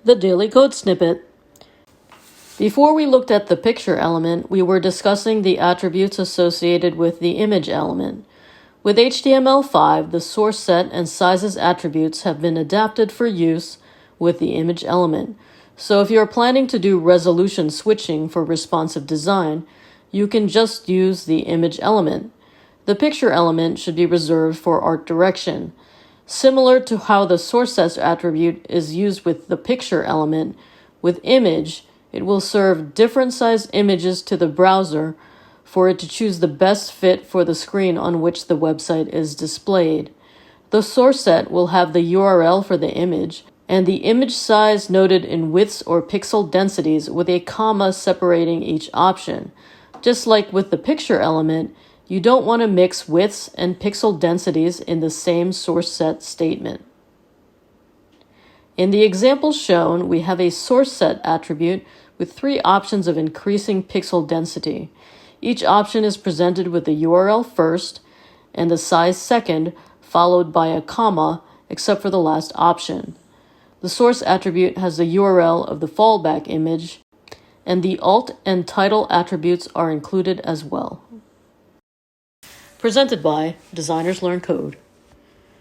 The daily code snippet. Before we looked at the picture element, we were discussing the attributes associated with the image element. With HTML5, the source set and sizes attributes have been adapted for use with the image element. So if you are planning to do resolution switching for responsive design, you can just use the image element. The picture element should be reserved for art direction. Similar to how the source set attribute is used with the picture element, with image, it will serve different size images to the browser for it to choose the best fit for the screen on which the website is displayed. The source set will have the URL for the image and the image size noted in widths or pixel densities with a comma separating each option. Just like with the picture element, you don't want to mix widths and pixel densities in the same source set statement. In the example shown, we have a source set attribute with 3 options of increasing pixel density. Each option is presented with the URL first and the size second, followed by a comma, except for the last option. The source attribute has the URL of the fallback image, and the alt and title attributes are included as well. Presented by Designers Learn Code.